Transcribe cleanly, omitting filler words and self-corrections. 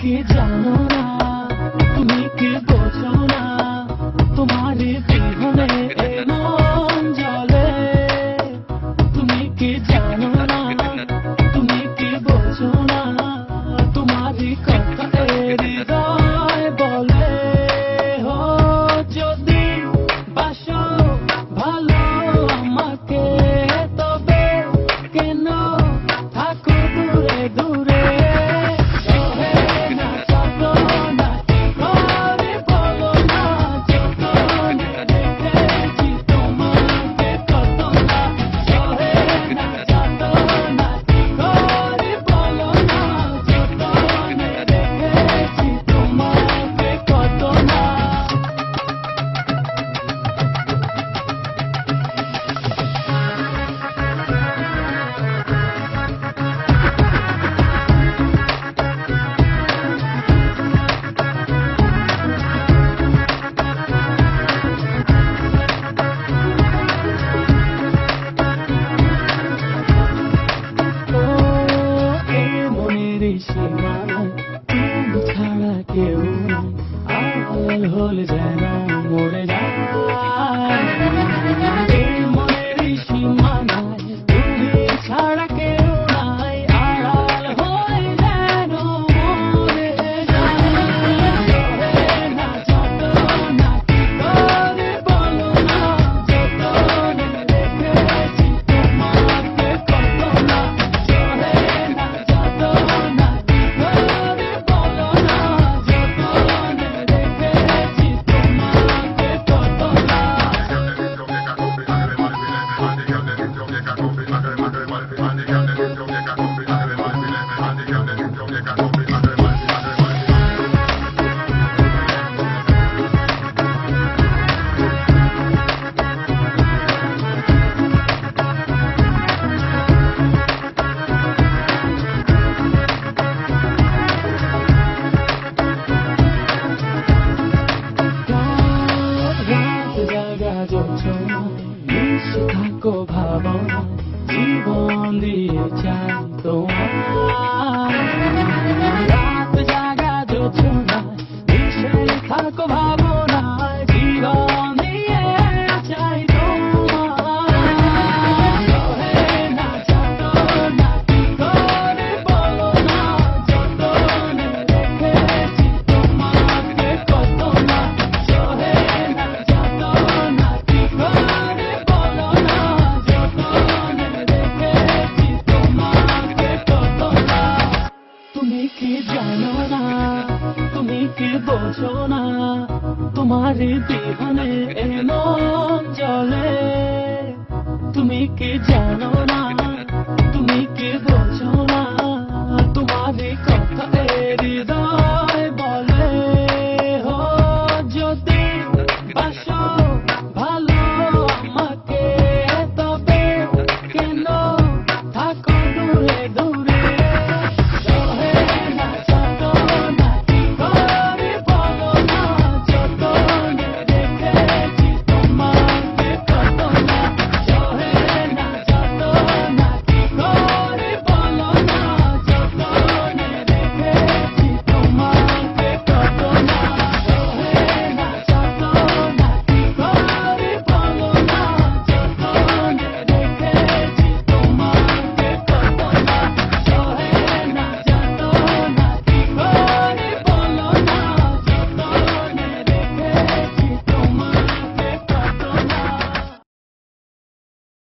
কি জানো না, তুমি কি বোঝো না, তোমার বিহনে এ মন জ্বলে। তুমি কি জানো না, তুমি কি বোঝো না, তোমার কথা এ হৃদয় বলে। ও যদি বাসো ভালো আমাকে, তবে কেন থাকো দূরে দূরে। তুমি ছাড়া কেউ আড়াল হলে যেন মরে যায়। মনের সীমানায় তুমি ছাড়া কেউ নাই, আড়াল হয়ে যেন মরে যায়। না যত না কি করে বলো না, যতনে রেখেছি তোমাকে কত না। না যত না কি করে বলো না, যতনে রেখেছি তোমাকে কত না। মিশে থাকো ভাবনা, জীবন দিয়ে চাই তোমার। রাত জাগা যোছনায় মিশে থাকো ভাবনায়, জীবন দিয়ে চাই তোমার। না যত না কি করে বলো না, যতনে রেখেছি তোমাকে কত না। না যত না কি করে বলো না, যতনে রেখেছি তোমাকে কত না। তুমি কি জানো না, তুমি কি বোঝো না, তোমার বিহনে এ মন জ্বলে। তুমি কি জানো না।